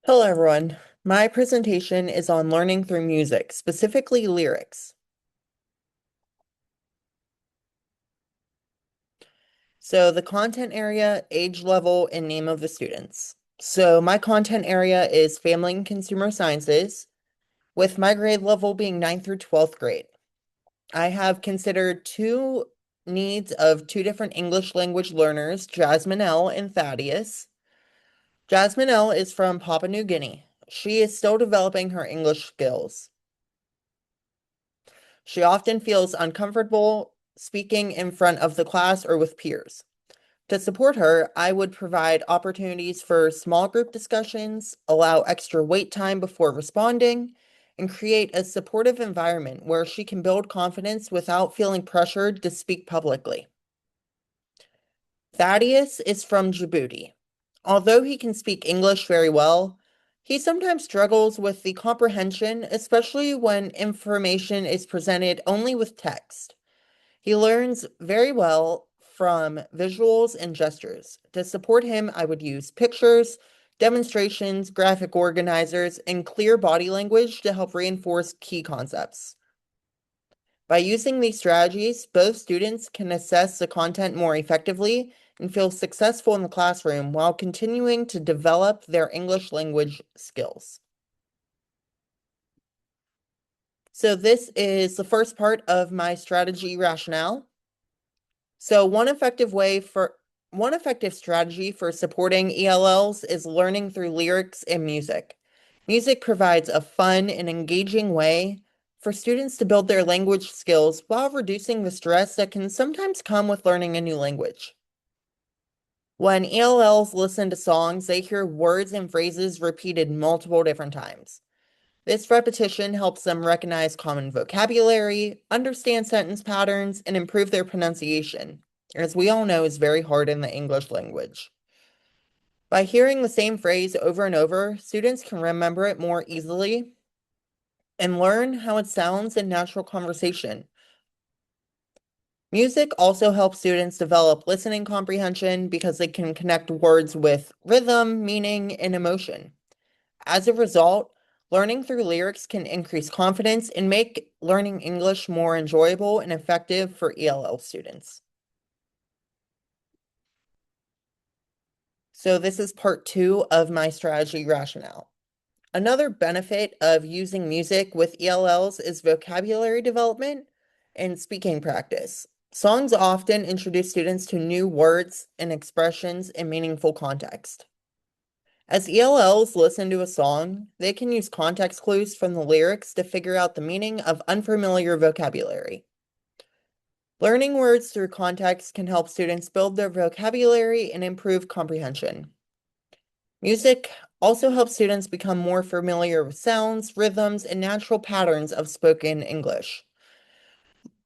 Hello, everyone. My presentation is on learning through music, specifically lyrics. So the content area, age level, and name of the students. So my content area is family and consumer sciences, with my grade level being 9th through 12th grade. I have considered two needs of two different English language learners, Jasmine L. and Thaddeus. Jasmine L. is from Papua New Guinea. She is still developing her English skills. She often feels uncomfortable speaking in front of the class or with peers. To support her, I would provide opportunities for small group discussions, allow extra wait time before responding, and create a supportive environment where she can build confidence without feeling pressured to speak publicly. Thaddeus is from Djibouti. Although he can speak English very well, he sometimes struggles with the comprehension, especially when information is presented only with text. He learns very well from visuals and gestures. To support him, I would use pictures, demonstrations, graphic organizers, and clear body language to help reinforce key concepts. By using these strategies, both students can assess the content more effectively and feel successful in the classroom while continuing to develop their English language skills. So this is the first part of my strategy rationale. So one effective strategy for supporting ELLs is learning through lyrics and music. Music provides a fun and engaging way for students to build their language skills while reducing the stress that can sometimes come with learning a new language. When ELLs listen to songs, they hear words and phrases repeated multiple different times. This repetition helps them recognize common vocabulary, understand sentence patterns, and improve their pronunciation, as we all know is very hard in the English language. By hearing the same phrase over and over, students can remember it more easily and learn how it sounds in natural conversation. Music also helps students develop listening comprehension because they can connect words with rhythm, meaning, and emotion. As a result, learning through lyrics can increase confidence and make learning English more enjoyable and effective for ELL students. So this is part 2 of my strategy rationale. Another benefit of using music with ELLs is vocabulary development and speaking practice. Songs often introduce students to new words and expressions in meaningful context. As ELLs listen to a song, they can use context clues from the lyrics to figure out the meaning of unfamiliar vocabulary. Learning words through context can help students build their vocabulary and improve comprehension. Music also helps students become more familiar with sounds, rhythms, and natural patterns of spoken English.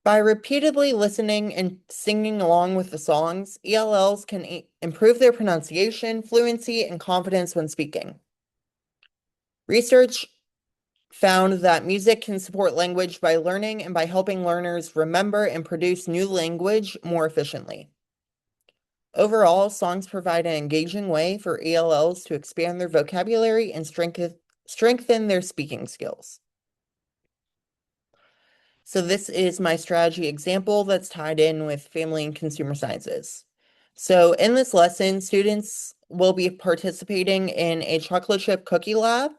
By repeatedly listening and singing along with the songs, ELLs can improve their pronunciation, fluency, and confidence when speaking. Research found that music can support language by learning and by helping learners remember and produce new language more efficiently. Overall, songs provide an engaging way for ELLs to expand their vocabulary and strengthen their speaking skills. So this is my strategy example that's tied in with family and consumer sciences. So in this lesson, students will be participating in a chocolate chip cookie lab.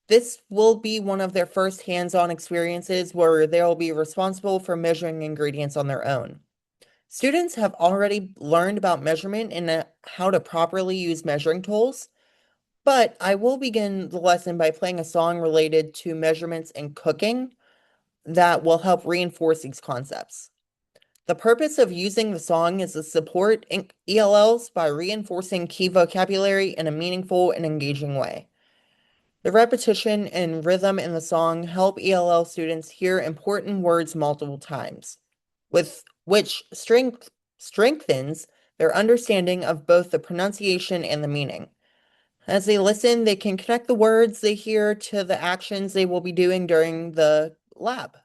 This will be one of their first hands-on experiences where they'll be responsible for measuring ingredients on their own. Students have already learned about measurement and how to properly use measuring tools, but I will begin the lesson by playing a song related to measurements in cooking that will help reinforce these concepts. The purpose of using the song is to support ELLs by reinforcing key vocabulary in a meaningful and engaging way. The repetition and rhythm in the song help ELL students hear important words multiple times, with which strengthens their understanding of both the pronunciation and the meaning. As they listen, they can connect the words they hear to the actions they will be doing during the lab.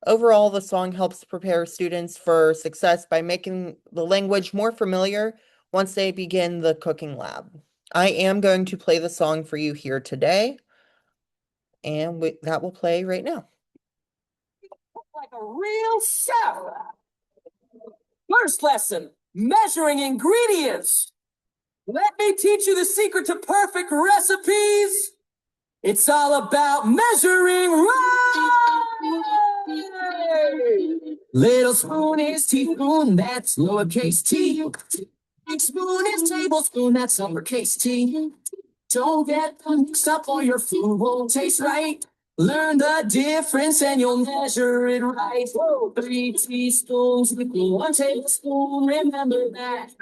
Overall, the song helps prepare students for success by making the language more familiar once they begin the cooking lab. I am going to play the song for you here today, and that will play right now. Like a real chef. First lesson, measuring ingredients. Let me teach you the secret to perfect recipes. It's all about measuring right. Little spoon is teaspoon, that's lowercase t. Big spoon is tablespoon, that's uppercase T. Don't get mixed up or your food won't taste right. Learn the difference and you'll measure it right. Whoa. 3 teaspoons equal 1 tablespoon. Remember that.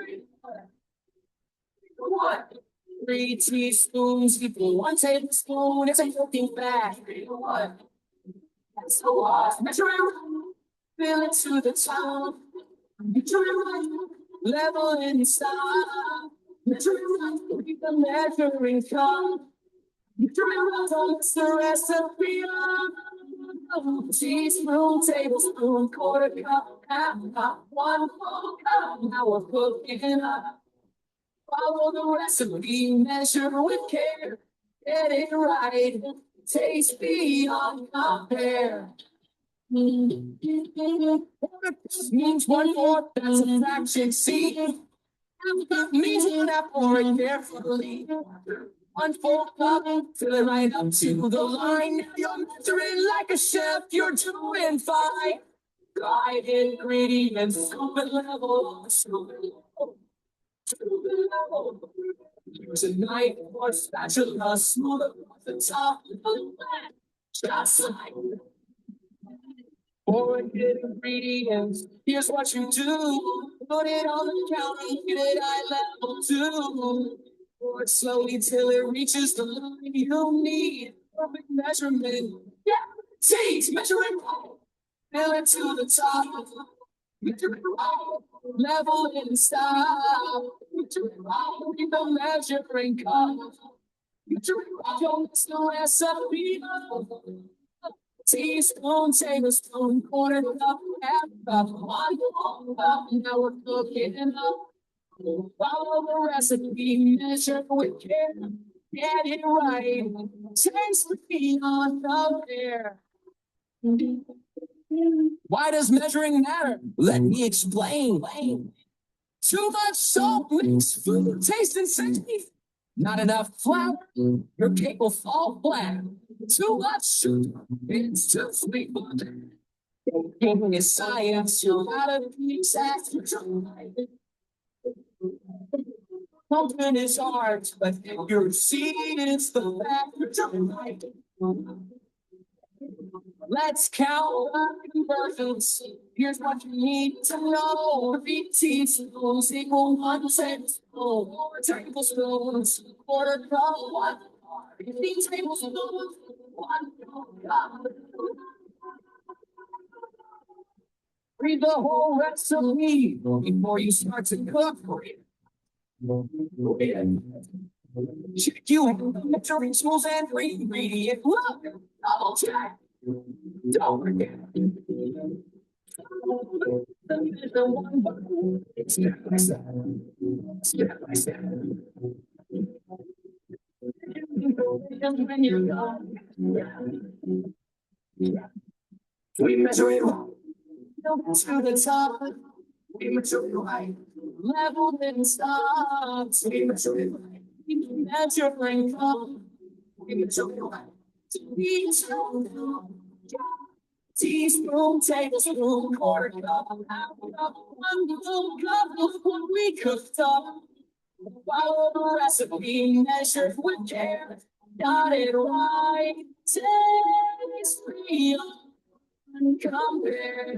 What? 3 teaspoons equal 1 tablespoon. It's a healthy fat. What? That's the what? Measure it. Fill it to the top. Measure it right. Level and stop. Measure it right. Read the measuring cup. Don't mix the recipe up. Teaspoon, tablespoon, quarter cup, half cup, 1 full cup. Now we're cooking up. Follow the recipe, measure with care. Get it right. Taste beyond compare. Means 1/4, that's a fraction. C. Half cup means 1/2, pour it carefully. 1 full cup, fill it right up to the line. Now you're measuring like a chef, you're doing fine. Guide ingredients, scoop it level, scoop it level, scoop it level. Use a knife or spatula, smooth across the top of the pan. Just like for ingredients, here's what you do. Put it on the counter, get it eye level 2. Pour it slowly till it reaches the line you need. Perfect measurement. Yeah, taste, measure it right. Fill it to the top. Measure it right. Level and stop. Measure it right. Read the measuring cup. Measure it right. Don't mix the recipe up. Teaspoon, tablespoon, quarter cup, half cup, 1 full cup. Now we're cooking up. Follow the recipe, measure with care. Get it right. Taste beyond compare. Why does measuring matter? Let me explain. Too much salt makes food taste insane. Not enough flour, your cake will fall flat. Too much sugar, it's too sweet. Cooking is science, you gotta be exact. Something is art, but if you're seeing it's the fact. Let's count the conversions. Here's what you need to know. 3 teaspoons equal 1 tablespoon. 4 tablespoons, quarter cup, 1. 15 tablespoons, 1 cup. Read the whole recipe before you start to cook for it. Check you measuring tools and ingredient. Look, double check. Don't forget. Step by step. Step by step. When you're done, we measure it right. To the top. We measure it right. Level and stop. We measure it right. Measuring cup. We measure it right. Teaspoon, tablespoon, quarter cup, half cup, 1 full cup of what we cooked up. Follow the recipe, measured with care. Got it right. Taste free and compare.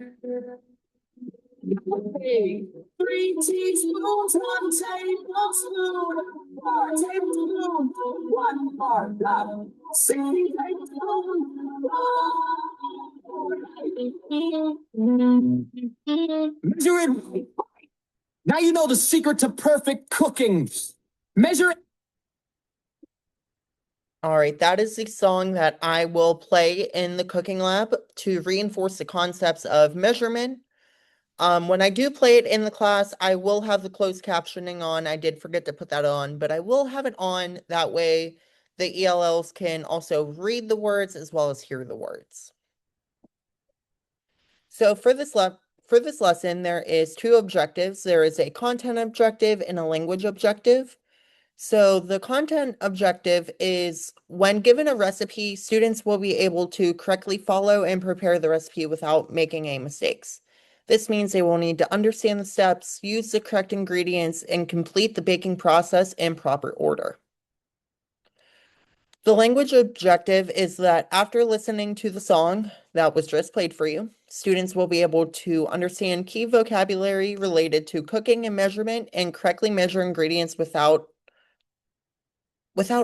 3 teaspoons, 1 tablespoon, 4 tablespoons, 1 part cup, 6 tablespoons. Measure it right. Now you know the secret to perfect cooking. Measure it. All right, that is the song that I will play in the cooking lab to reinforce the concepts of measurement, When I do play it in the class, I will have the closed captioning on. I did forget to put that on, but I will have it on. That way the ELLs can also read the words as well as hear the words. So for this lesson, there is two objectives. There is a content objective and a language objective. So the content objective is when given a recipe, students will be able to correctly follow and prepare the recipe without making any mistakes. This means they will need to understand the steps, use the correct ingredients, and complete the baking process in proper order. The language objective is that after listening to the song that was just played for you, students will be able to understand key vocabulary related to cooking and measurement and correctly measure ingredients without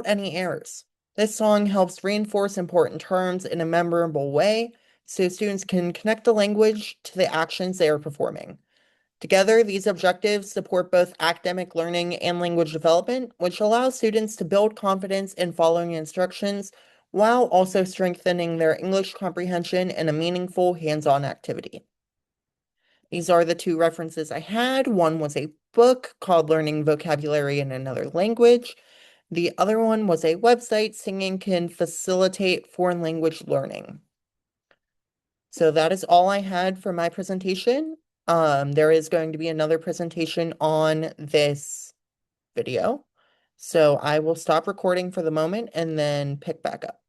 any errors. This song helps reinforce important terms in a memorable way so students can connect the language to the actions they are performing. Together, these objectives support both academic learning and language development, which allows students to build confidence in following instructions while also strengthening their English comprehension in a meaningful hands-on activity. These are the two references I had. One was a book called Learning Vocabulary in Another Language. The other one was a website, Singing Can Facilitate Foreign Language Learning. So that is all I had for my presentation. There is going to be another presentation on this video. So I will stop recording for the moment and then pick back up.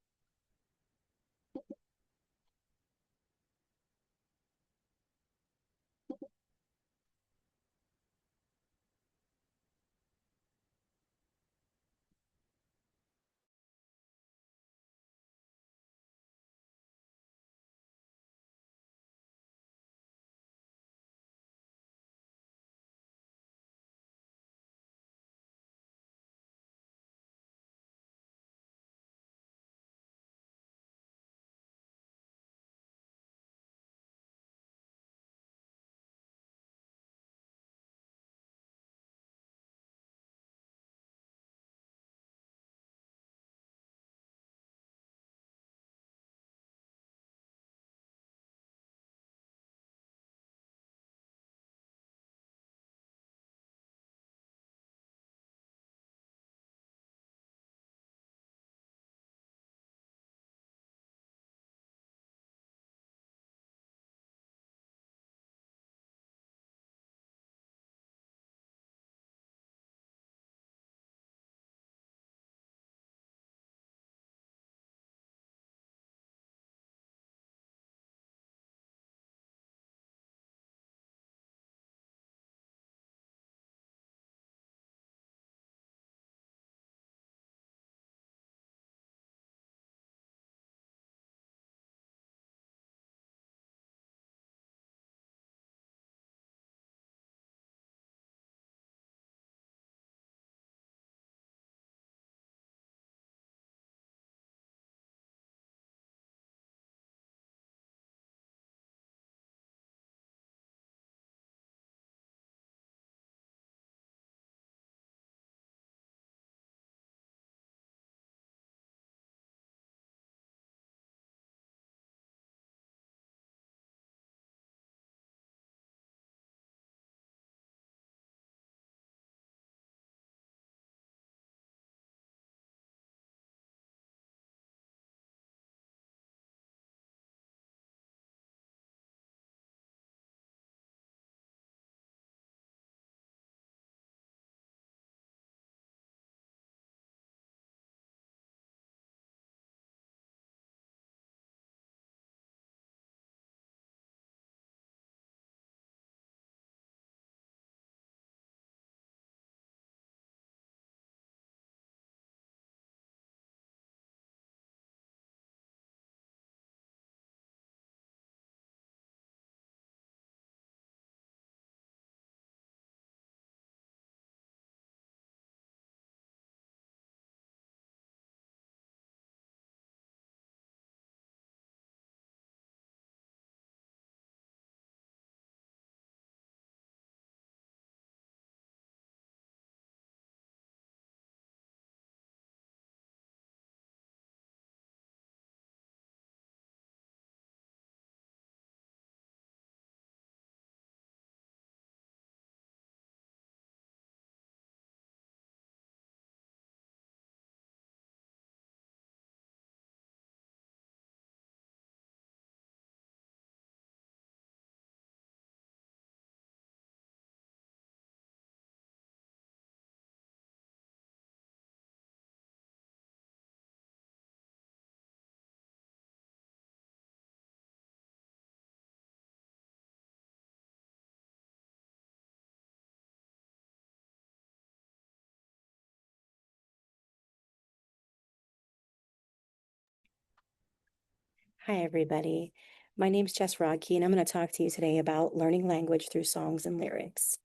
Hi, everybody. My name's Jess Rodkey, and I'm going to talk to you today about learning language through songs and lyrics.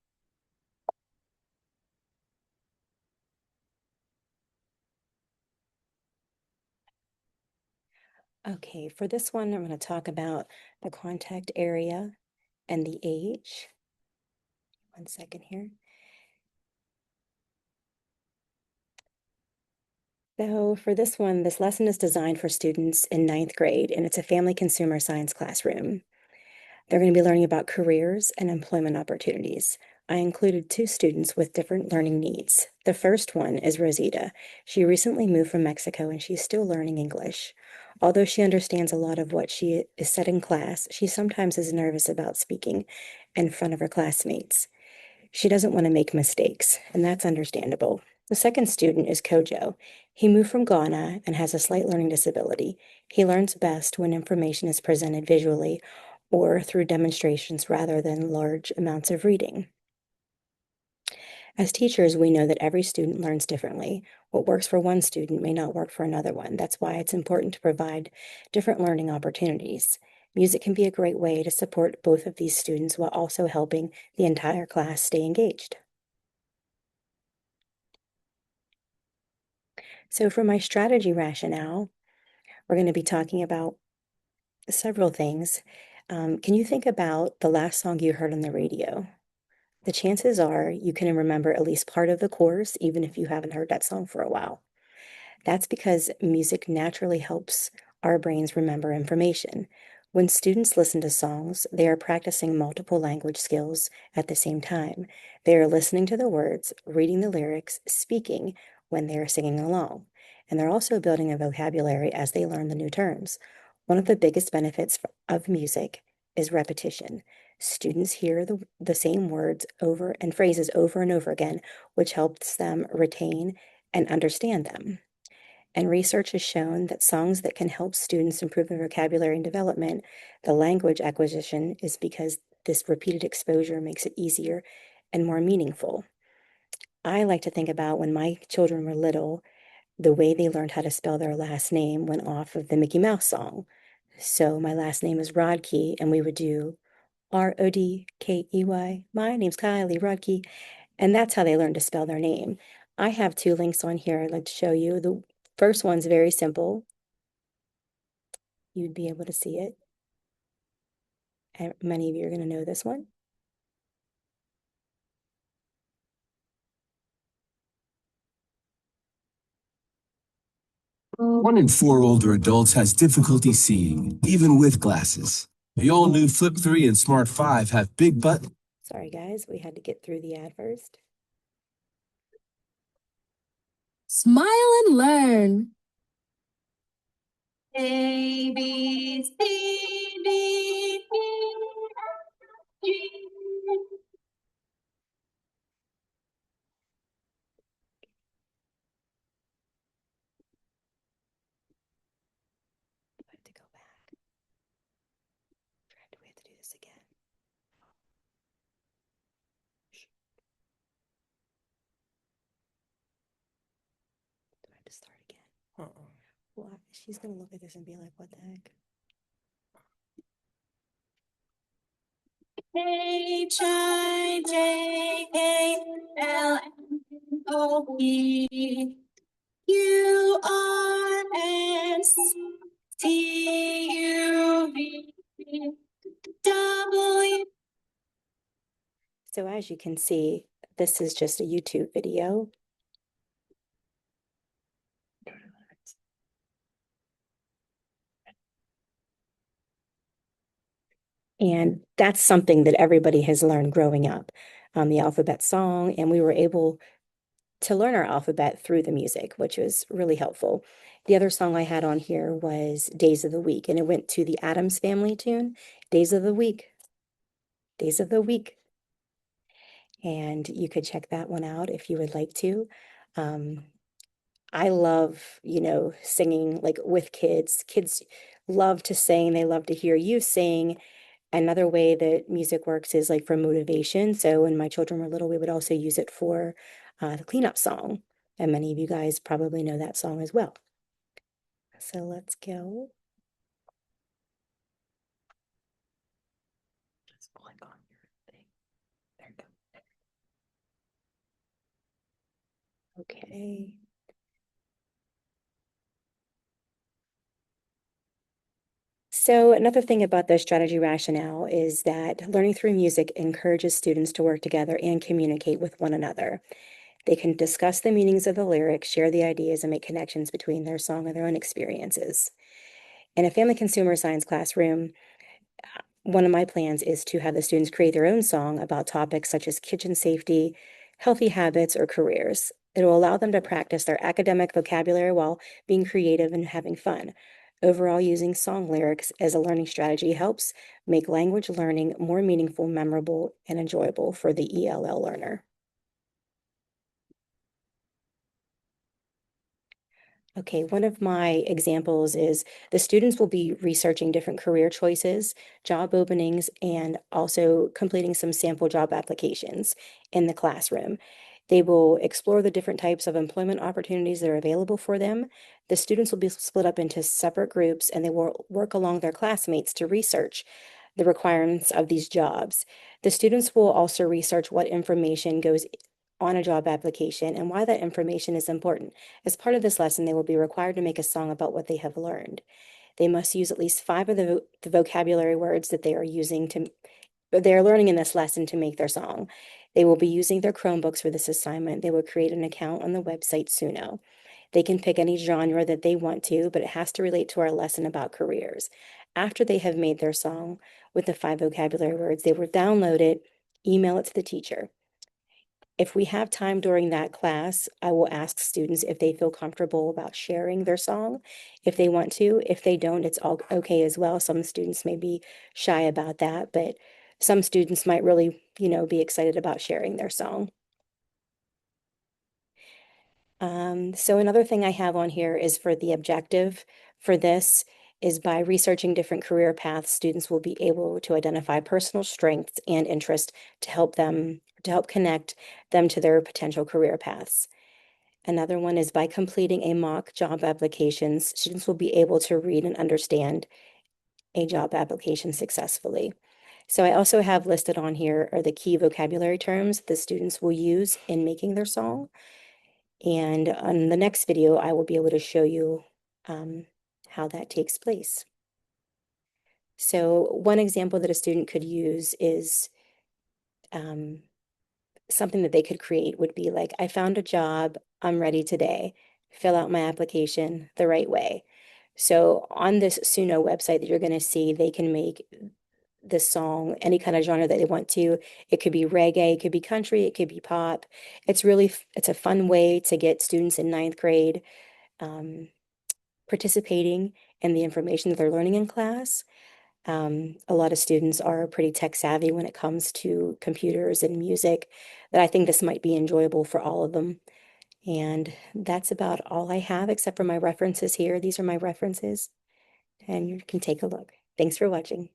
Okay, for this one, I'm going to talk about the contact area and the age. 1 second here. So for this one, this lesson is designed for students in 9th grade, and it's a family consumer science classroom. They're going to be learning about careers and employment opportunities. I included 2 students with different learning needs. The first one is Rosita. She recently moved from Mexico and she's still learning English. Although she understands a lot of what she is said in class, she sometimes is nervous about speaking in front of her classmates. She doesn't want to make mistakes, and that's understandable. The second student is Kojo. He moved from Ghana and has a slight learning disability. He learns best when information is presented visually or through demonstrations rather than large amounts of reading. As teachers, we know that every student learns differently. What works for one student may not work for another one. That's why it's important to provide different learning opportunities. Music can be a great way to support both of these students while also helping the entire class stay engaged. So for my strategy rationale, we're going to be talking about several things. Can you think about the last song you heard on the radio? The chances are you can remember at least part of the chorus, even if you haven't heard that song for a while. That's because music naturally helps our brains remember information. When students listen to songs, they are practicing multiple language skills at the same time. They are listening to the words, reading the lyrics, speaking when they are singing along. And they're also building a vocabulary as they learn the new terms. One of the biggest benefits of music is repetition. Students hear the same words over and phrases over and over again, which helps them retain and understand them. And research has shown that songs that can help students improve their vocabulary and development, the language acquisition is because this repeated exposure makes it easier and more meaningful. I like to think about when my children were little, the way they learned how to spell their last name went off of the Mickey Mouse song. So my last name is Rodkey, and we would do Rodkey. My name's Kylie Rodkey. And that's how they learn to spell their name. I have 2 links on here I'd like to show you. The first one's very simple. You'd be able to see it. And many of you are going to know this one. One in 4 older adults has difficulty seeing, even with glasses. The all-new Flip 3 and Smart 5 have big buttons. Sorry, guys, we had to get through the ad first. Smile and learn. A, B, C, D, E, F, G. Do I have to go back? Do we have to do this again? Do I have to start again? Well, she's going to look at this and be like, what the heck? H, I, J, K, L, M, O, P, Q, R, S, T, U, V, W. So as you can see, this is just a YouTube video. And that's something that everybody has learned growing up, the alphabet song, and we were able to learn our alphabet through the music, which was really helpful. The other song I had on here was Days of the Week, and it went to the Addams Family tune, Days of the Week, Days of the Week. And you could check that one out if you would like to. I love, singing like with kids. Kids love to sing, they love to hear you sing. Another way that music works is like for motivation. So when my children were little, we would also use it for the cleanup song. And many of you guys probably know that song as well. So let's go. Okay. So another thing about the strategy rationale is that learning through music encourages students to work together and communicate with one another. They can discuss the meanings of the lyrics, share the ideas, and make connections between their song and their own experiences. In a family consumer science classroom, one of my plans is to have the students create their own song about topics such as kitchen safety, healthy habits, or careers. It will allow them to practice their academic vocabulary while being creative and having fun. Overall, using song lyrics as a learning strategy helps make language learning more meaningful, memorable, and enjoyable for the ELL learner. Okay, one of my examples is the students will be researching different career choices, job openings, and also completing some sample job applications in the classroom. They will explore the different types of employment opportunities that are available for them. The students will be split up into separate groups and they will work along their classmates to research the requirements of these jobs. The students will also research what information goes on a job application and why that information is important. As part of this lesson, they will be required to make a song about what they have learned. They must use at least 5 of the vocabulary words that they are learning in this lesson to make their song. They will be using their Chromebooks for this assignment. They will create an account on the website Suno. They can pick any genre that they want to, but it has to relate to our lesson about careers. After they have made their song with the 5 vocabulary words, they will download it, email it to the teacher. If we have time during that class, I will ask students if they feel comfortable about sharing their song, if they want to. If they don't, it's all okay as well. Some students may be shy about that, but some students might really, be excited about sharing their song. So another thing I have on here is for the objective for this is by researching different career paths, students will be able to identify personal strengths and interests to help connect them to their potential career paths. Another one is by completing a mock job applications, students will be able to read and understand a job application successfully. So I also have listed on here are the key vocabulary terms the students will use in making their song. And on the next video, I will be able to show you how that takes place. So one example that a student could use is something that they could create would be like, I found a job, I'm ready today. Fill out my application the right way. So on this Suno website that you're going to see, they can make this song any kind of genre that they want to. It could be reggae, it could be country, it could be pop. It's a fun way to get students in ninth grade participating in the information that they're learning in class. A lot of students are pretty tech savvy when it comes to computers and music, that I think this might be enjoyable for all of them. And that's about all I have except for my references here. These are my references, and you can take a look. Thanks for watching.